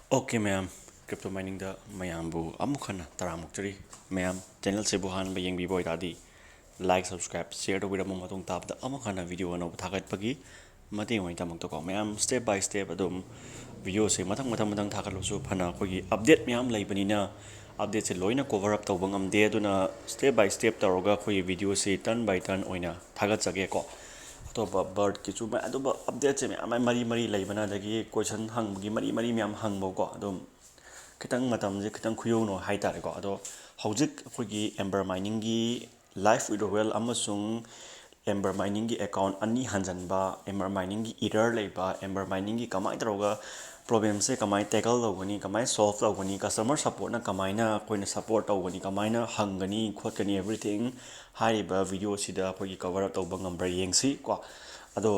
Okay, ma'am. Crypto mining da mayambu amukhana taramukchari. Ma'am, channel se buhan ba yengbi boy tadi. Like, subscribe, share to video matung tab da amukhana video no thagat pagi. Mati ngoi tamuk to ko. Ma'am, step by step adum video se matang thagat lo su phana khogi update ma'am lai bani na update se loina cover up tawbang am de aduna step by step taroga khogi video se turn by turn oina thagat chage ko. ꯑꯇꯣꯞꯄ ꯕꯔꯠꯀꯤ ꯆꯨꯝꯕ ꯑꯗꯨꯝꯕ ꯑꯞꯗꯦꯠꯁꯦ ꯃꯌꯥꯝ ꯃꯔꯤ ꯂꯩꯕꯅ ꯑꯗꯒꯤ ꯀꯣꯏꯁꯟ ꯍꯪꯕꯒꯤ ꯃꯔꯤ ꯃꯌꯥꯝ ꯍꯪꯕꯀꯣ ꯑꯗꯨꯝ ꯈꯤꯇꯪ ꯃꯇꯝꯁꯦ ꯈꯤꯇꯪ ꯈꯨꯌꯧꯅ ꯍꯥꯏꯇꯥꯔꯦꯀꯣ ꯑꯗꯣ ꯍꯧꯖꯤꯛ ꯑꯩꯈꯣꯏꯒꯤ ꯑꯦꯝꯕꯔ ꯃꯥꯏꯅꯤꯡꯒꯤ ꯂꯥꯏꯐ ꯋꯤꯗ꯭ꯔꯣꯋꯦꯜ ꯑꯃꯁꯨꯡ ꯑꯦꯝꯕꯔ ꯃꯥꯏꯅꯤꯡꯒꯤ ꯑꯦꯀꯥꯎꯟ ꯑꯅꯤ ꯍꯟꯖꯟꯕ ꯑꯦꯝꯕꯔ ꯃꯥꯏꯅꯤꯡꯒꯤ ꯏꯔꯔ ꯂꯩꯕ ꯑꯦꯝꯕꯔ ꯃꯥꯏꯅꯤꯡꯒꯤ ꯀꯃꯥꯏꯅ ꯇꯧꯔꯒ ꯄ꯭ꯔꯣꯕ꯭ꯂꯦꯝꯁꯦ ꯀꯃꯥꯏꯅ ꯇꯦꯀꯜ ꯇꯧꯒꯅꯤ ꯀꯃꯥꯏꯅ ꯁꯣꯜቭ ꯇꯧꯒꯅꯤ ꯀꯁꯇꯃꯔ ꯁꯞꯄꯣꯔꯠꯅ ꯀꯃꯥꯏꯅ ꯑꯩꯈꯣꯏꯅ ꯁꯞꯄꯣꯔꯠ ꯇꯧꯒꯅꯤ ꯀꯃꯥꯏꯅ ꯍꯪꯒꯅꯤ ꯈꯣꯠꯀꯅꯤ ꯑꯦꯕ꯭ꯔꯤꯊꯤꯡ ꯍꯥꯏꯔꯤꯕ ꯚꯤꯗꯤꯑꯣꯁꯤꯗ ꯑꯩꯈꯣꯏꯒꯤ ꯀꯚꯔ ꯑꯞ ꯇꯧꯕ ꯉꯝꯕ꯭ꯔꯥ ꯌꯦꯡꯁꯤ ꯀꯣ ꯑꯗꯣ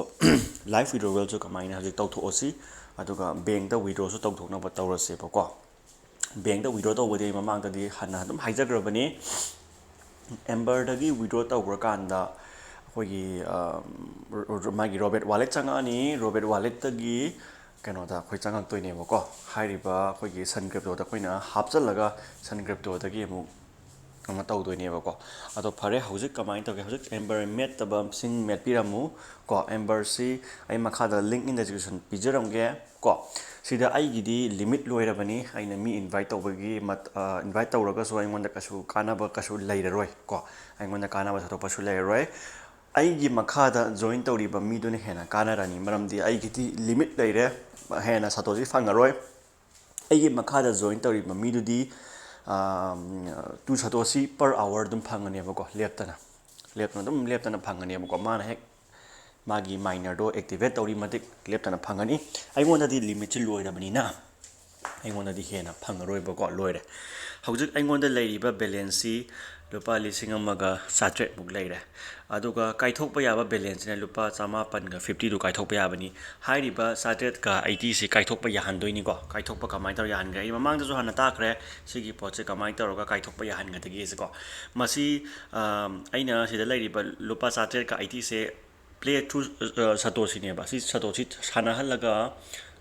ꯂꯥꯏꯐ ꯋꯤꯗ꯭ꯔꯣꯋꯦꯜꯁꯨ ꯀꯃꯥꯏꯅ ꯍꯧꯖꯤꯛ ꯇꯧꯊꯣꯛꯑꯁꯤ ꯑꯗꯨꯒ ꯕꯦꯡꯛꯇ ꯋꯤꯗ꯭ꯔꯣꯁꯨ ꯇꯧꯊꯣꯛꯅꯕ ꯇꯧꯔꯁꯦꯕꯀꯣ ꯕꯦꯡꯛꯇ ꯋꯤꯗ꯭ꯔꯣ ꯇꯧꯕꯗꯤ ꯃꯃꯥꯡꯗꯗꯤ ꯍꯥꯟꯅ ꯑꯗꯨꯝ ꯍꯥꯏꯖꯈ꯭ꯔꯕꯅꯤ ꯑꯦꯝꯕꯔꯗꯒꯤ ꯋꯤꯗ꯭ꯔꯣ ꯇꯧꯈ꯭ꯔꯀꯥꯟꯗ ꯑꯩꯈꯣꯏꯒꯤ ꯃꯥꯒꯤ ꯔꯣꯕꯦꯠ ꯋꯥꯂꯦꯠ ꯆꯪꯉꯛꯑꯅꯤ ꯔꯣꯕꯦꯠ ꯋꯥꯂꯦꯠꯇꯒꯤ ꯀꯩꯅꯣꯗ ꯑꯩꯈꯣꯏ ꯆꯪꯉꯛꯇꯣꯏꯅꯦꯕꯀꯣ ꯍꯥꯏꯔꯤꯕ ꯑꯩꯈꯣꯏꯒꯤ ꯁꯟ ꯀ꯭ꯔꯤꯞꯇꯣꯗ ꯑꯩꯈꯣꯏꯅ ꯍꯥꯞꯆꯤꯜꯂꯒ ꯁꯟ ꯀ꯭ꯔꯤꯞꯇꯣꯗꯒꯤ ꯑꯃꯨꯛ ꯀꯩꯅꯣ ꯇꯧꯗꯣꯏꯅꯦꯕꯀꯣ ꯑꯗꯣ ꯐꯔꯦ ꯍꯧꯖꯤꯛ ꯀꯃꯥꯏꯅ ꯇꯧꯒꯦ ꯍꯧꯖꯤꯛ ꯑꯦꯝꯕꯔ ꯃꯦꯠꯇꯕꯁꯤꯡ ꯃꯦꯠꯄꯤꯔꯝꯃꯨ ꯀꯣ ꯑꯦꯝꯕꯔꯁꯤ ꯑꯩ ꯃꯈꯥꯗ ꯂꯤꯡꯛ ꯏꯟ ꯗꯤꯁꯀ꯭ꯔꯤꯞꯁꯟ ꯄꯤꯖꯔꯝꯒꯦ ꯀꯣ ꯁꯤꯗ ꯑꯩꯒꯤꯗꯤ ꯂꯤꯃꯤꯠ ꯂꯣꯏꯔꯕꯅꯤ ꯑꯩꯅ ꯃꯤ ꯏꯟꯚꯥꯏꯠ ꯇꯧꯕꯒꯤ ꯏꯟꯚꯥꯏꯠ ꯇꯧꯔꯒꯁꯨ ꯑꯩꯉꯣꯟꯗ ꯀꯩꯁꯨ ꯀꯥꯟꯅꯕ ꯀꯩꯁꯨ ꯂꯩꯔꯔꯣꯏ ꯀꯣ ꯑꯩꯉꯣꯟꯗ ꯀꯥꯟꯅꯕ ꯊꯣꯛꯄꯁꯨ ꯂꯩꯔꯔꯣꯏ ꯑꯩꯒꯤ ꯃꯈꯥꯗ ꯖꯣꯏꯟ ꯇꯧꯔꯤꯕ ꯃꯤꯗꯨꯅ ꯍꯦꯟꯅ ꯀꯥꯟꯅꯔꯅꯤ ꯃꯔꯝꯗꯤ ꯑꯩꯒꯤꯗꯤ ꯂꯤꯃꯤꯠ ꯂꯩꯔꯦ ꯍꯦꯟꯅ ꯁꯥꯇꯣꯁꯤ ꯐꯪꯉꯔꯣꯏ ꯑꯩꯒꯤ ꯃꯈꯥꯗ ꯖꯣꯏꯟ ꯇꯧꯔꯤꯕ ꯃꯤꯗꯨꯗꯤ ꯇꯨ ꯁꯥꯇꯣꯁꯤ ꯄꯔ ꯑꯋꯥꯔ ꯑꯗꯨꯝ ꯐꯪꯒꯅꯦꯕꯀꯣ ꯂꯦꯞꯇꯅ ꯐꯪꯒꯅꯦꯕꯀꯣ ꯃꯥꯅ ꯍꯦꯛ ꯃꯥꯒꯤ ꯃꯥꯏꯅꯔꯗꯣ ꯑꯦꯛꯇꯤꯚꯦꯠ ꯇꯧꯔꯤ ꯃꯇꯤꯛ ꯂꯦꯞꯇꯅ ꯐꯪꯒꯅꯤ ꯑꯩꯉꯣꯟꯗꯗꯤ ꯂꯤꯃꯤꯠꯁꯤ ꯂꯣꯏꯔꯕꯅꯤꯅ ꯑꯩꯉꯣꯟꯗꯗꯤ ꯍꯦꯟꯅ ꯐꯪꯉꯔꯣꯏꯕꯀꯣ ꯂꯣꯏꯔꯦ ꯍꯧꯖꯤꯛ ꯑꯩꯉꯣꯟꯗ ꯂꯩꯔꯤꯕ ꯕꯦꯂꯦꯟꯁꯁꯤ ꯂꯨꯄꯥ 1,700ꯃꯨꯛ ꯂꯩꯔꯦ ꯑꯗꯨꯒ ꯀꯥꯏꯊꯣꯛꯄ ꯌꯥꯕ ꯕꯦꯂꯦꯟꯁꯁꯤꯅ ꯂꯨꯄꯥ 1,850ꯗꯨ ꯀꯥꯏꯊꯣꯛꯄ ꯌꯥꯕꯅꯤ ꯍꯥꯏꯔꯤꯕ 1,780ꯁꯤ ꯀꯥꯏꯊꯣꯛꯄ ꯌꯥꯍꯟꯗꯣꯏꯅꯤꯀꯣ ꯀꯥꯏꯊꯣꯛꯄ ꯀꯃꯥꯏꯅ ꯇꯧꯔ ꯌꯥꯍꯟꯒꯦ ꯑꯩ ꯃꯃꯥꯡꯗꯁꯨ ꯍꯥꯟꯅ ꯇꯥꯈ꯭ꯔꯦ ꯁꯤꯒꯤ ꯄꯣꯠꯁꯦ ꯀꯃꯥꯏꯅ ꯇꯧꯔꯒ ꯀꯥꯏꯊꯣꯛꯄ ꯌꯥꯍꯟꯒꯗꯒꯦꯁꯦꯀꯣ ꯃꯁꯤ ꯑꯩꯅ ꯁꯤꯗ ꯂꯩꯔꯤꯕ ꯂꯨꯄꯥ 1,780ꯁꯦ ꯄ꯭ꯂꯦ ꯊ꯭ꯔꯨ ꯁꯇꯣꯁꯤꯅꯦꯕ ꯁꯤ ꯁꯇꯣꯁꯤ ꯁꯥꯟꯅꯍꯜꯂꯒ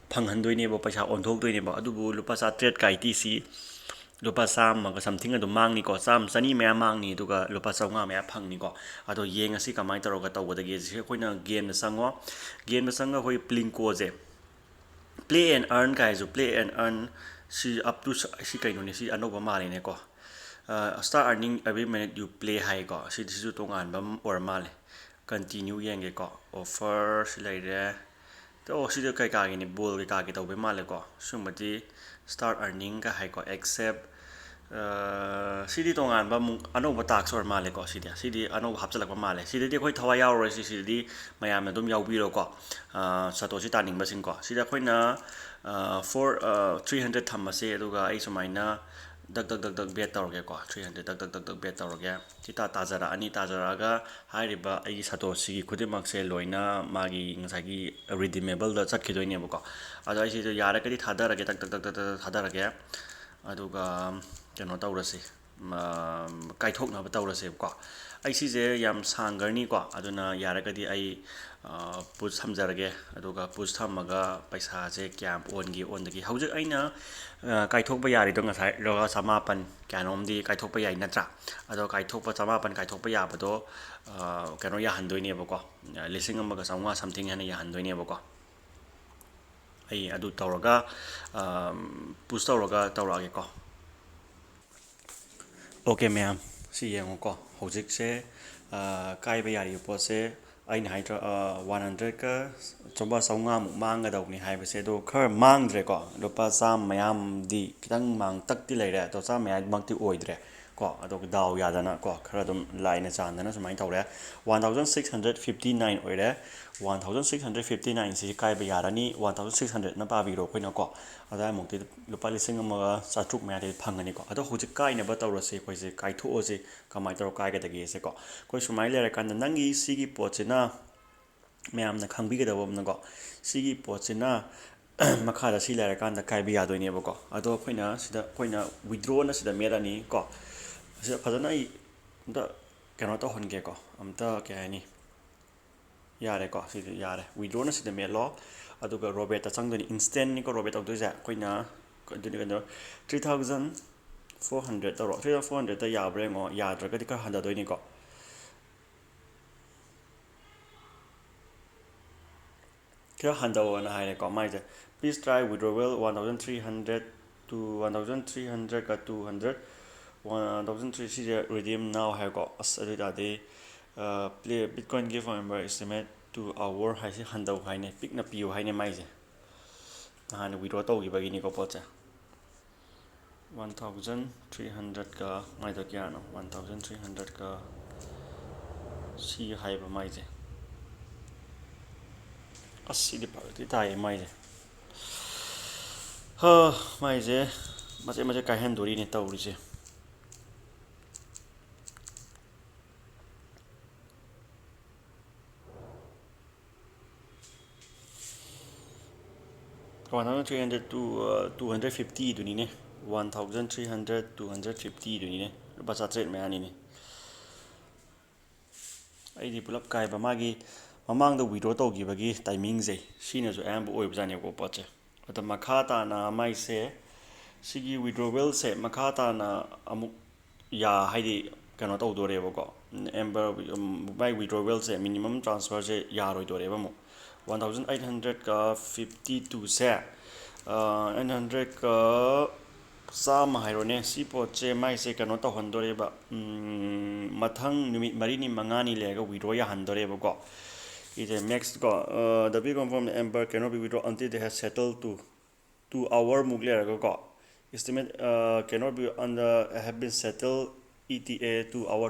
ꯐꯪꯍꯟꯗꯣꯏꯅꯦꯕ ꯄꯩꯁꯥ ꯑꯣꯟꯊꯣꯛꯇꯣꯏꯅꯦꯕ ꯑꯗꯨꯕꯨ ꯂꯨꯄꯥ 1,780ꯁꯤ ꯂꯨꯄꯥ 100ꯒ ꯁꯝꯊꯤꯡ ꯑꯗꯨꯝ ꯃꯥꯡꯅꯤꯀꯣ ꯆꯅꯤ ꯃꯌꯥꯝ ꯃꯥꯡꯅꯤ ꯑꯗꯨꯒ ꯂꯨꯄꯥ 500 ꯃꯌꯥꯝ ꯐꯪꯅꯤꯀꯣ ꯑꯗꯣ ꯌꯦꯡꯉꯁꯤ ꯀꯃꯥꯏꯅ ꯇꯧꯔꯒ ꯇꯧꯒꯗꯒꯦ ꯁꯤ ꯑꯩꯈꯣꯏꯅ ꯒꯦꯝꯗ ꯆꯪꯉꯣ ꯒꯦꯝꯗ ꯆꯪꯉꯒ ꯑꯩꯈꯣꯏ ꯄ꯭ꯂꯤꯡꯀꯣꯁꯦ ꯄ꯭ꯂꯦ ꯑꯦꯟ ꯑꯔꯟ ꯀꯥꯏꯁꯨ ꯄ꯭ꯂꯦ ꯑꯦꯟ ꯑꯔꯟ ꯁꯤ ꯑꯞ ꯇꯨ ꯁꯤ ꯀꯩꯅꯣꯅꯦ ꯁꯤ ꯑꯅꯧꯕ ꯃꯥꯜꯂꯦꯅꯦꯀꯣ start earning every minute you play ꯍꯥꯏꯀꯣ ꯁꯤꯁꯤꯁꯨ ꯇꯣꯉꯥꯟꯕ ꯑꯃ ꯑꯣꯏꯔ ꯃꯥꯜꯂꯦ ꯀꯟꯇꯤꯅ꯭ꯌꯨ ꯌꯦꯡꯒꯦꯀꯣ ꯑꯣꯐꯔ ꯁꯤ ꯂꯩꯔꯦ ꯁꯤꯗ ꯀꯩꯀꯥꯒꯤꯅꯤ ꯕꯣꯜ ꯀꯩꯀꯥꯒꯤ ꯇꯧꯕꯩ ꯃꯥꯜꯂꯦꯀꯣ ꯁꯤꯒꯨꯝꯕꯗꯤ ꯁ꯭ꯇꯥꯔ ꯑꯔꯅꯤꯡꯒ ꯍꯥꯏꯀꯣ ꯑꯦꯛꯁꯦꯞ ꯁꯤꯗꯤ ꯇꯣꯉꯥꯟꯕ ꯑꯃꯨꯛ ꯑꯅꯧꯕ ꯇꯥꯛꯁ ꯑꯣꯏꯔ ꯃꯥꯜꯂꯦꯀꯣ ꯁꯤꯗꯤ ꯑꯅꯧꯕ ꯍꯥꯞꯆꯤꯜꯂꯛꯄ ꯃꯥꯜꯂꯦ ꯁꯤꯗꯗꯤ ꯑꯩꯈꯣꯏ ꯊꯋꯥꯏ ꯌꯥꯎꯔꯔꯣꯏ ꯁꯤꯗꯤ ꯃꯌꯥꯝꯅ ꯑꯗꯨꯝ ꯌꯥꯎꯕꯤꯔꯣꯀꯣ ꯁꯇꯣꯁꯤ ꯇꯥꯅꯤꯡꯕꯁꯤꯡꯀꯣ ꯁꯤꯗ ꯑꯩꯈꯣꯏꯅ 300 ꯊꯝꯃꯁꯦ ꯑꯗꯨꯒ ꯑꯩ ꯁꯨꯃꯥꯏꯅ ꯗꯛ ꯕꯦꯠ ꯇꯧꯔꯒꯦꯀꯣ 300 ꯗꯛ ꯕꯦꯠ ꯇꯧꯔꯒꯦ ꯁꯤ ꯇꯥꯖꯔꯛꯑꯒ ꯍꯥꯏꯔꯤꯕ ꯑꯩꯒꯤ ꯁꯇꯣꯁꯤꯒꯤ ꯈꯨꯗꯤꯡꯃꯛꯁꯦ ꯂꯣꯏꯅ ꯃꯥꯒꯤ ꯉꯁꯥꯏꯒꯤ ꯔꯤꯗꯤꯃꯦꯕꯜꯗ ꯆꯠꯈꯤꯗꯣꯏꯅꯦꯕꯀꯣ ꯑꯗꯣ ꯑꯩ ꯁꯤꯗ ꯌꯥꯔꯒꯗꯤ ꯊꯥꯗꯔꯒꯦ ꯗꯛ ꯊꯥꯗꯔꯒꯦ ꯑꯗꯨꯒ ꯀꯩꯅꯣ ꯇꯧꯔꯁꯤ ꯀꯥꯏꯊꯣꯛꯅꯕ ꯇꯧꯔꯁꯦꯕꯀꯣ ꯑꯩ ꯁꯤꯁꯦ ꯌꯥꯝ ꯁꯥꯡꯈ꯭ꯔꯅꯤꯀꯣ ꯑꯗꯨꯅ ꯌꯥꯔꯒꯗꯤ ꯑꯩ ꯄꯨꯁ ꯊꯝꯖꯔꯒꯦ ꯑꯗꯨꯒ ꯄꯨꯁ ꯊꯝꯃꯒ ꯄꯩꯁꯥꯁꯦ ꯀꯌꯥꯝ ꯑꯣꯟꯗꯒꯦ ꯍꯧꯖꯤꯛ ꯑꯩꯅ ꯀꯥꯏꯊꯣꯛꯄ ꯌꯥꯔꯤꯗꯣ ꯉꯁꯥꯏ ꯂꯨꯄꯥ 1,700 ꯀꯌꯥꯅꯣꯝꯗꯤ ꯀꯥꯏꯊꯣꯛꯄ ꯌꯥꯏ ꯅꯠꯇ꯭ꯔꯥ ꯑꯗꯣ 1,700 ꯀꯥꯏꯊꯣꯛꯄ ꯌꯥꯕꯗꯣ ꯀꯩꯅꯣ ꯌꯥꯍꯟꯗꯣꯏꯅꯦꯕꯀꯣ 1,500 ꯁꯝꯊꯤꯡ ꯍꯦꯟꯅ ꯌꯥꯍꯟꯗꯣꯏꯅꯦꯕꯀꯣ ꯑꯩ ꯑꯗꯨ ꯇꯧꯔꯒ ꯄꯨꯁ ꯇꯧꯔꯒ ꯇꯧꯔꯛꯑꯒꯦꯀꯣ ꯑꯣꯀꯦ ꯃꯌꯥꯝ ꯁꯤ ꯌꯦꯡꯉꯨꯀꯣ ꯍꯧꯖꯤꯛꯁꯦ ꯀꯥꯏꯕ ꯌꯥꯔꯤꯕ ꯄꯣꯠꯁꯦ ꯑꯩꯅ ꯍꯥꯏꯗ꯭ꯔꯥ 100ꯒ 1,500ꯃꯨꯛ ꯃꯥꯡꯒꯗꯧꯕꯅꯤ ꯍꯥꯏꯕꯁꯦ ꯑꯗꯣ ꯈꯔ ꯃꯥꯡꯗ꯭ꯔꯦꯀꯣ ꯂꯨꯄꯥ 100 ꯃꯌꯥꯝꯗꯤ ꯈꯤꯇꯪ ꯃꯥꯡꯇꯛꯇꯤ ꯂꯩꯔꯦ ꯑꯗꯣ 100 ꯃꯌꯥꯃꯛꯇꯤ ꯑꯣꯏꯗ꯭ꯔꯦ ꯀꯣ ꯑꯗꯨꯒ ꯗꯥꯎ ꯌꯥꯗꯅ ꯀꯣ ꯈꯔ ꯑꯗꯨꯝ ꯂꯥꯏꯅ ꯆꯥꯟꯗꯅ ꯁꯨꯃꯥꯏꯅ ꯇꯧꯔꯦ 1,659 ꯑꯣꯏꯔꯦ 1,659ꯁꯤ ꯀꯥꯏꯕ ꯌꯥꯔꯅꯤ 1,600ꯅ ꯄꯥꯕꯤꯔꯣ ꯑꯩꯈꯣꯏꯅꯀꯣ ꯑꯗꯨꯋꯥꯏꯃꯨꯛꯇꯤ ꯂꯨꯄꯥ 1,100 ꯃꯌꯥꯗꯤ ꯐꯪꯒꯅꯤꯀꯣ ꯑꯗꯣ ꯍꯧꯖꯤꯛ ꯀꯥꯏꯅꯕ ꯇꯧꯔꯁꯤ ꯑꯩꯈꯣꯏꯁꯦ ꯀꯥꯏꯊꯣꯛꯑꯁꯤ ꯀꯃꯥꯏꯅ ꯇꯧꯔ ꯀꯥꯏꯒꯗꯒꯦꯁꯦꯀꯣ ꯑꯩꯈꯣꯏ ꯁꯨꯃꯥꯏꯅ ꯂꯩꯔꯀꯥꯟꯗ ꯅꯪꯒꯤ ꯁꯤꯒꯤ ꯄꯣꯠꯁꯤꯅ ꯃꯌꯥꯝꯅ ꯈꯪꯕꯤꯒꯗꯕ ꯑꯃꯅꯀꯣ ꯁꯤꯒꯤ ꯄꯣꯠꯁꯤꯅ ꯃꯈꯥꯗ ꯁꯤ ꯂꯩꯔꯀꯥꯟꯗ ꯀꯥꯏꯕ ꯌꯥꯗꯣꯏꯅꯦꯕꯀꯣ ꯑꯗꯣ ꯑꯩꯈꯣꯏꯅ ꯋꯤꯗ꯭ꯔꯣꯅ ꯁꯤꯗ ꯃꯦꯠꯂꯅꯤ ꯀꯣ ꯁꯤꯗ ꯐꯖꯅ ꯑꯩ ꯑꯝꯇ ꯀꯩꯅꯣ ꯇꯧꯍꯟꯒꯦꯀꯣ ꯑꯝꯇ ꯀꯩ ꯍꯥꯏꯅꯤ ꯌꯥꯔꯦꯀꯣ ꯁꯤꯗꯤ ꯌꯥꯔꯦ ꯋꯤꯗ꯭ꯔꯣꯅ ꯁꯤꯗ ꯃꯦꯠꯂꯣ ꯑꯗꯨꯒ ꯔꯣꯕꯦꯠꯇ ꯆꯪꯗꯣꯏꯅꯤ ꯏꯟꯁꯇꯦꯟꯅꯤꯀꯣ ꯔꯣꯕꯦꯠ ꯇꯧꯗꯣꯏꯁꯦ ꯑꯩꯈꯣꯏꯅ ꯑꯗꯨꯗꯤ ꯀꯩꯅꯣ 3400 ꯇꯧꯔꯣ 3400ꯗ ꯌꯥꯕ꯭ꯔꯥ ꯌꯦꯡꯉꯣ ꯌꯥꯗ꯭ꯔꯒꯗꯤ ꯈꯔ ꯍꯟꯊꯗꯣꯏꯅꯤꯀꯣ ꯈꯔ ꯍꯟꯊꯧꯑꯅ ꯍꯥꯏꯔꯦꯀꯣ ꯃꯥꯏꯁꯦ please try withdrawal 1300 to 1300 ꯒ 200 1300 ꯁꯤꯁꯦ redeem now ꯍꯥꯏꯀꯣ ꯑꯁ ꯑꯗꯨ ꯑꯣꯏꯇꯥꯔꯗꯤ play bitcoin give for Ember estimate 2 hour ꯍꯥꯏꯁꯦ ꯍꯟꯊꯧ ꯍꯥꯏꯅꯦ ꯄꯤꯛꯅ ꯄꯤꯌꯨ ꯍꯥꯏꯅꯦ ꯃꯥꯏꯁꯦ ꯅꯍꯥꯟ withdraw ꯇꯧꯈꯤꯕꯒꯤꯅꯤꯀꯣ ꯄꯣꯠꯁꯦ 1300ꯒ ꯃꯥꯏꯗꯣ ꯀꯌꯥꯅꯣ 1300ꯒ ꯁꯤ ꯍꯥꯏꯕ ꯃꯥꯏꯁꯦ ꯑꯁ ꯁꯤꯗꯤ ꯐꯔꯛꯇꯤ ꯇꯥꯏꯌꯦ ꯃꯥꯏꯁꯦ ꯃꯥꯏꯁꯦ ꯃꯆꯦꯠ ꯃꯆꯦꯠ ꯀꯥꯏꯍꯟꯗꯣꯔꯤꯅꯦ ꯇꯧꯔꯤꯁꯦ one thousand three hundred two 250 1300 250 ꯂꯨꯄꯥ 800 ꯃꯌꯥꯅꯤꯅꯦ ꯑꯩꯗꯤ ꯄꯨꯂꯞ ꯀꯥꯏꯕ ꯃꯥꯒꯤ ꯃꯃꯥꯡꯗ ꯋꯤꯗ꯭ꯔꯣ ꯇꯧꯈꯤꯕꯒꯤ ꯇꯥꯏꯃꯤꯡꯁꯦ ꯁꯤꯅꯁꯨ ꯑꯌꯥꯝꯕ ꯑꯣꯏꯕꯖꯥꯠꯅꯦꯕꯀꯣ ꯄꯣꯠꯁꯦ ꯑꯗ ꯃꯈꯥ ꯇꯥꯅ ꯃꯥꯏꯁꯦ ꯁꯤꯒꯤ ꯋꯤꯗ꯭ꯔꯣꯋꯦꯜꯁꯦ ꯃꯈꯥ ꯇꯥꯅ ꯑꯃꯨꯛ ꯍꯥꯏꯗꯤ ꯀꯩꯅꯣ ꯇꯧꯗꯣꯔꯦꯕꯀꯣ ꯑꯦꯝꯕꯔ ꯃꯥꯏ ꯋꯤꯗ꯭ꯔꯣꯋꯦꯜꯁꯦ ꯃꯤꯅꯤꯃꯝ ꯇ꯭ꯔꯥꯟꯁꯐꯔꯁꯦ ꯌꯥꯔꯣꯏꯗꯣꯔꯦꯕ ꯑꯃꯨꯛ 1852ꯁꯦ 800ꯒ ꯆꯥꯝꯃ ꯍꯥꯏꯔꯣꯅꯦ ꯁꯤ ꯄꯣꯠꯁꯦ ꯃꯥꯏꯁꯦ ꯀꯩꯅꯣ ꯇꯧꯍꯟꯗꯣꯔꯦꯕ ꯃꯊꯪ ꯅꯨꯃꯤꯠ 4-5 ꯂꯩꯔꯒ ꯋꯤꯗ꯭ꯔꯣ ꯌꯥꯍꯟꯗꯣꯔꯦꯕꯀꯣ ꯏꯁꯦ next ꯀꯣ the big confirm Ember cannot be withdrawn until they have settled to 2 hour ꯃꯨꯛ ꯂꯩꯔꯒꯀꯣ estimate cannot be have been settled ETA 2 hour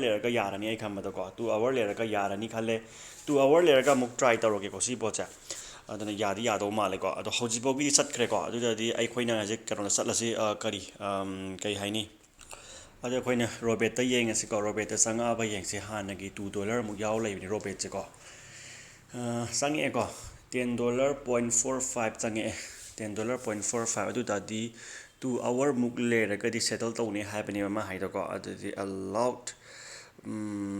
ꯂꯩꯔꯒ ꯌꯥꯔꯅꯤ ꯑꯩ ꯈꯟꯕꯗꯀꯣ 2 hour ꯂꯩꯔꯒ ꯌꯥꯔꯅꯤ ꯈꯜꯂꯦ 2 hour ꯂꯩꯔꯒ ꯑꯃꯨꯛ ꯇ꯭ꯔꯥꯏ ꯇꯧꯔꯒꯦꯀꯣ ꯁꯤ ꯄꯣꯠꯁꯦ ꯑꯗꯨꯅ ꯌꯥꯗꯤ ꯌꯥꯗꯧ ꯃꯥꯜꯂꯦꯀꯣ ꯑꯗꯣ ꯍꯧꯖꯤꯛꯐꯥꯎꯒꯤꯗꯤ ꯆꯠꯈ꯭ꯔꯦꯀꯣ ꯑꯗꯨꯗꯗꯤ ꯑꯩꯈꯣꯏꯅ ꯍꯧꯖꯤꯛ ꯀꯩꯅꯣꯗ ꯆꯠꯂꯁꯤ ꯀꯩ ꯍꯥꯏꯅꯤ ꯑꯗꯣ ꯑꯩꯈꯣꯏꯅ ꯔꯣꯕꯦꯠꯇ ꯌꯦꯡꯉꯁꯤꯀꯣ ꯔꯣꯕꯦꯠꯇ ꯆꯪꯉꯛꯑꯕ ꯌꯦꯡꯁꯤ ꯍꯥꯟꯅꯒꯤ $2 ꯑꯃꯨꯛ ꯌꯥꯎ ꯂꯩꯕꯅꯤ ꯔꯣꯕꯦꯠꯁꯦꯀꯣ ꯆꯪꯉꯛꯑꯦꯀꯣ $10.45 ꯆꯪꯉꯛꯑꯦ $10.45 ꯑꯗꯨ ꯇꯥꯔꯗꯤ 2 hour ꯃꯨꯛ ꯂꯩꯔꯒꯗꯤ ꯁꯦꯇꯜ ꯇꯧꯅꯤ ꯍꯥꯏꯕꯅꯦꯕ ꯃꯥ ꯍꯥꯏꯗꯣꯀꯣ ꯑꯗꯨꯗꯤ allowed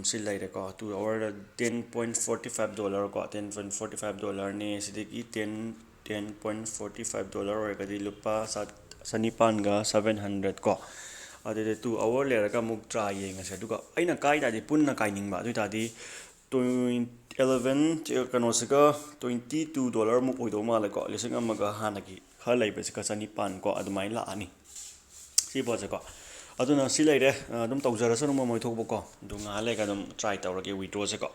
ꯁꯤ ꯂꯩꯔꯦꯀꯣ 2 hourꯗ $10.45 ꯀꯣ $10.45ꯅꯦ ꯁꯤꯗꯒꯤ $10.45 ꯑꯣꯏꯔꯒꯗꯤ ꯂꯨꯄꯥ 700 ꯀꯣ ꯑꯗꯨꯗꯤ 2 hour ꯂꯩꯔꯒ ꯑꯃꯨꯛ ꯇ꯭ꯔꯥꯏ ꯌꯦꯡꯉꯁꯦ ꯑꯗꯨꯒ ꯑꯩꯅ ꯀꯥꯏꯇꯥꯔꯗꯤ ꯄꯨꯟꯅ ꯀꯥꯏꯅꯤꯡꯕ ꯑꯗꯨ ꯑꯣꯏꯇꯥꯔꯗꯤ 11 ꯀꯩꯅꯣꯁꯤꯒ $22 ꯃꯨꯛ ꯑꯣꯏꯗꯧ ꯃꯥꯜꯂꯦꯀꯣ 1,000ꯒ ꯍꯥꯟꯅꯒꯤ ꯈꯔ ꯂꯩꯕꯁꯤꯒ 900 ꯀꯣ ꯑꯗꯨꯃꯥꯏꯅ ꯂꯥꯛꯑꯅꯤ ꯁꯤ ꯄꯣꯠꯁꯦꯀꯣ ꯑꯗꯨꯅ ꯁꯤ ꯂꯩꯔꯦ ꯑꯗꯨꯝ ꯇꯧꯖꯔꯁꯅꯨ ꯃꯣꯏ ꯊꯣꯛꯄꯀꯣ ꯑꯗꯨ ꯉꯥꯏꯍꯥꯛ ꯂꯩꯔꯒ ꯑꯗꯨꯝ ꯇ꯭ꯔꯥꯏ ꯇꯧꯔꯒꯦ ꯋꯤꯗ꯭ꯔꯣꯁꯦꯀꯣ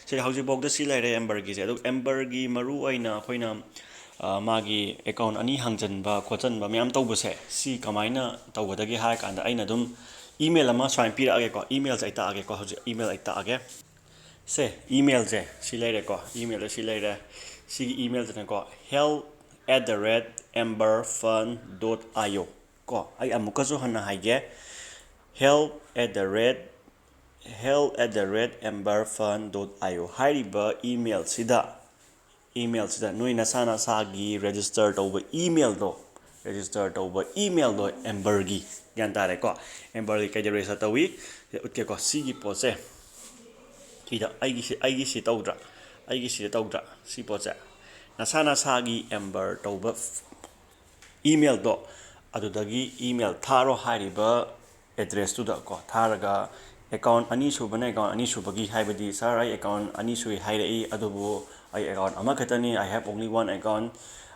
ꯁꯤ ꯍꯧꯖꯤꯛꯐꯥꯎꯗ ꯁꯤ ꯂꯩꯔꯦ ꯑꯦꯝꯕꯔꯒꯤꯁꯦ ꯑꯗꯨ ꯑꯦꯝꯕꯔꯒꯤ ꯃꯔꯨ ꯑꯣꯏꯅ ꯑꯩꯈꯣꯏꯅ ꯃꯥꯒꯤ ꯑꯦꯀꯥꯎꯟ 2 ꯍꯥꯡꯖꯟꯕ ꯈꯣꯠꯆꯟꯕ ꯃꯌꯥꯝ ꯇꯧꯕꯁꯦ ꯁꯤ ꯀꯃꯥꯏꯅ ꯇꯧꯒꯗꯒꯦ ꯍꯥꯏꯔ ꯀꯥꯟꯗ ꯑꯩꯅ ꯑꯗꯨꯝ ꯏꯃꯦꯜ ꯑꯃ ꯁꯨꯃꯥꯏꯅ ꯄꯤꯔꯛꯑꯒꯦꯀꯣ ꯏꯃꯦꯜꯁꯦ ꯑꯩ ꯇꯥꯛꯑꯒꯦꯀꯣ ꯍꯧꯖꯤꯛ ꯏꯃꯦꯜ ꯑꯩ ꯇꯥꯛꯑꯒꯦ ꯁꯦ ꯏꯃꯦꯜꯁꯦ ꯁꯤ ꯂꯩꯔꯦꯀꯣ ꯏꯃꯦꯜꯗ ꯁꯤ ꯂꯩꯔꯦ ꯁꯤꯒꯤ ꯏꯃꯦꯜꯁꯤꯅꯀꯣ help@emberfund.io ꯀꯣ ꯑꯩ ꯑꯃꯨꯛꯀꯁꯨ ꯍꯟꯅ ꯍꯥꯏꯒꯦ help@emberfund.io ꯍꯥꯏꯔꯤꯕ ꯏꯃꯦꯜꯁꯤꯗ ꯅꯣꯏ ꯅꯁꯥ ꯅꯁꯥꯒꯤ ꯔꯦꯖꯤꯁꯇꯔ ꯇꯧꯕ ꯏꯃꯦꯜꯗꯣ ꯑꯦꯝꯕꯔꯒꯤ ꯒ꯭ꯌꯥꯟ ꯇꯥꯔꯦꯀꯣ ꯑꯦꯝꯕꯔꯒꯤ ꯀꯩꯗ ꯔꯦꯖꯤꯁꯇꯔ ꯇꯧꯏ ꯎꯠꯀꯦꯀꯣ ꯁꯤꯒꯤ ꯄꯣꯠꯁꯦ ꯁꯤꯗ ꯑꯩꯒꯤ ꯁꯤꯗ ꯇꯧꯗ꯭ꯔꯥ ꯁꯤ ꯄꯣꯠꯁꯦ ꯅꯁꯥ ꯅꯁꯥꯒꯤ ꯑꯦꯝꯕꯔ ꯇꯧꯕ ꯏꯃꯦꯜꯗꯣ ꯑꯗꯨꯗꯒꯤ ꯏꯃꯦꯜ ꯊꯥꯔꯣ ꯍꯥꯏꯔꯤꯕ ꯑꯦꯗ꯭ꯔꯦꯁꯇꯨꯗ ꯀꯣ ꯊꯥꯔꯒ ꯑꯦꯀꯥꯎꯟ 2 ꯁꯨꯕꯅ ꯑꯦꯀꯥꯎꯟ 2 ꯁꯨꯕꯒꯤ ꯍꯥꯏꯕꯗꯤ ꯁꯥꯔ ꯑꯩ ꯑꯦꯀꯥꯎꯟ 2 ꯁꯨꯏ ꯍꯥꯏꯔꯛꯏ ꯑꯗꯨꯕꯨ ꯑꯩ ꯑꯦꯀꯥꯎꯟ ꯑꯃꯈꯛꯇꯅꯤ I have only one account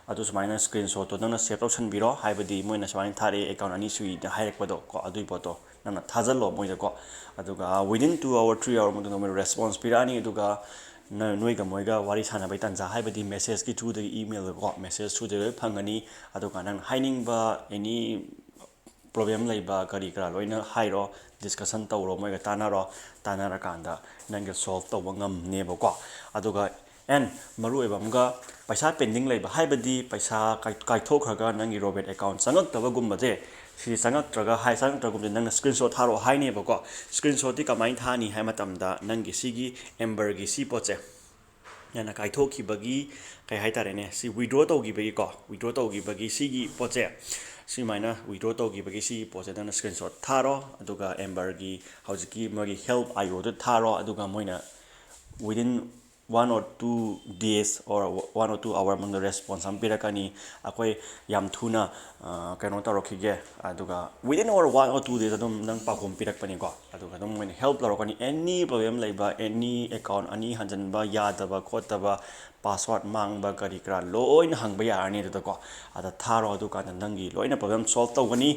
ꯑꯗꯨ ꯁꯨꯃꯥꯏꯅ ꯁ꯭ꯀ꯭ꯔꯤꯟ ꯁꯣꯠꯇꯣ ꯅꯪꯅ ꯁꯦꯞ ꯇꯧꯁꯟꯕꯤꯔꯣ ꯍꯥꯏꯕꯗꯤ ꯃꯣꯏꯅ ꯁꯨꯃꯥꯏꯅ ꯊꯥꯔꯛꯑꯦ ꯑꯦꯀꯥꯎꯟ 2 ꯁꯨꯏꯗ ꯍꯥꯏꯔꯛꯄꯗꯣ ꯀꯣ ꯑꯗꯨꯒꯤ ꯄꯣꯠꯇꯣ ꯅꯪꯅ ꯊꯥꯖꯜꯂꯣ ꯃꯣꯏꯗꯀꯣ ꯑꯗꯨꯒ within 2 hour 3 hour ꯃꯇꯨꯡꯗ ꯃꯣꯏꯅ ꯔꯦꯁꯄꯣꯟꯁ ꯄꯤꯔꯛꯑꯅꯤ ꯑꯗꯨꯒ ꯅꯣꯏꯒ ꯃꯣꯏꯒ ꯋꯥꯔꯤ ꯁꯥꯟꯅꯕꯩ ꯇꯥꯟꯖꯥ ꯍꯥꯏꯕꯗꯤ ꯃꯦꯁꯦꯖꯀꯤ ꯊ꯭ꯔꯨꯗꯒꯤ ꯏꯃꯦꯜꯗꯀꯣ ꯃꯦꯁꯦꯖ ꯊ꯭ꯔꯨꯗꯒꯤ ꯂꯣꯏ ꯐꯪꯒꯅꯤ ꯑꯗꯨꯒ ꯅꯪꯅ ꯍꯥꯏꯅꯤꯡꯕ ꯑꯦꯅꯤ ꯄ꯭ꯔꯣꯕ꯭ꯂꯦꯝ ꯂꯩꯕ ꯀꯔꯤ ꯀꯔꯥ ꯂꯣꯏꯅ ꯍꯥꯏꯔꯣ ꯗꯤꯁꯀꯁꯟ ꯇꯧꯔꯣ ꯃꯣꯏꯒ ꯇꯥꯟꯅꯔꯀꯥꯟꯗ ꯅꯪꯒꯤ ꯁꯣꯜꯞ ꯇꯧꯕ ꯉꯝꯅꯦꯕꯀꯣ ꯑꯗꯨꯒ ꯃꯔꯨ ꯑꯣꯏꯕ ꯑꯃꯒ ꯄꯩꯁꯥ ꯄꯦꯟꯗꯤꯡ ꯂꯩꯕ ꯍꯥꯏꯕꯗꯤ ꯄꯩꯁꯥ ꯀꯥꯏꯊꯣꯛꯈ꯭ꯔꯒ ꯅꯪꯒꯤ ꯔꯣꯕꯦꯠ ꯑꯦꯀꯥꯎꯟ ꯆꯪꯉꯛꯇꯕꯒꯨꯝꯕꯁꯦ ꯁꯤ ꯆꯪꯉꯛꯇ꯭ꯔꯒꯨꯝꯕꯁꯦ ꯅꯪꯅ ꯁ꯭ꯀ꯭ꯔꯤꯟꯁꯣꯠ ꯊꯥꯔꯛꯑꯣ ꯍꯥꯏꯅꯦꯕꯀꯣ ꯁ꯭ꯀ꯭ꯔꯤꯟꯁꯣꯠꯇꯤ ꯀꯃꯥꯏꯅ ꯊꯥꯅꯤ ꯍꯥꯏ ꯃꯇꯝꯗ ꯅꯪꯒꯤ ꯁꯤꯒꯤ ꯑꯦꯝꯕꯔꯒꯤ ꯁꯤ ꯄꯣꯠꯁꯦ ꯅꯪꯅ ꯀꯥꯏꯊꯣꯛꯈꯤꯕꯒꯤ ꯀꯩ ꯍꯥꯏꯇꯥꯔꯦꯅꯦ ꯁꯤ ꯋꯤꯗ꯭ꯔꯣ ꯇꯧꯈꯤꯕꯒꯤ ꯁꯤꯒꯤ ꯄꯣꯠꯁꯦ ꯁꯨꯃꯥꯏꯅ ꯋꯤꯗ꯭ꯔꯣ ꯇꯧꯈꯤꯕꯒꯤ ꯁꯤꯒꯤ ꯄꯣꯠꯁꯦ ꯅꯪꯅ ꯁ꯭ꯀ꯭ꯔꯤꯟꯁꯣꯠ ꯊꯥꯔꯣ ꯑꯗꯨꯒ ꯑꯦꯝꯕꯔꯒꯤ ꯍꯧꯖꯤꯛꯀꯤ ꯃꯣꯏꯒꯤ ꯍꯦꯜꯞ IOꯗ ꯊꯥꯔꯣ ꯑꯗꯨꯒ ꯃꯣꯏꯅ within 1 or 2 days or 1 or 2 hour mang response am pirakani akoi yam thuna kano tarokige aduga within our 1 or 2 days adum nang pakhom pirakpani ko aduga adum when help larokani any problem laiba any account ani hanjanba yadaba khotaba password mangba kari kra loin hangba yarani da ko ada tharo adu ka nangi loina problem solve tawgani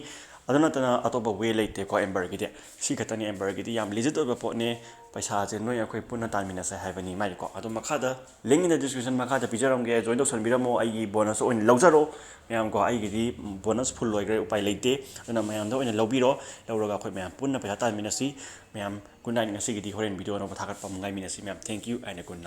aduna tana atoba way laite ko Ember gide si katani Ember gide yam legit oba potne paisa je noi akoi punna tamina sa havani mai ko adu makhada link in the description makhada pijaram ge join doksan biramo ai bonus on lawjaro mayam ko ai gidi bonus full loigre upai laite aduna mayam do on lawbiro lawraga akoi mayam punna paisa tamina si mayam good night ngasi gidi horen video no thakat pam ngai mina si mayam thank you and good night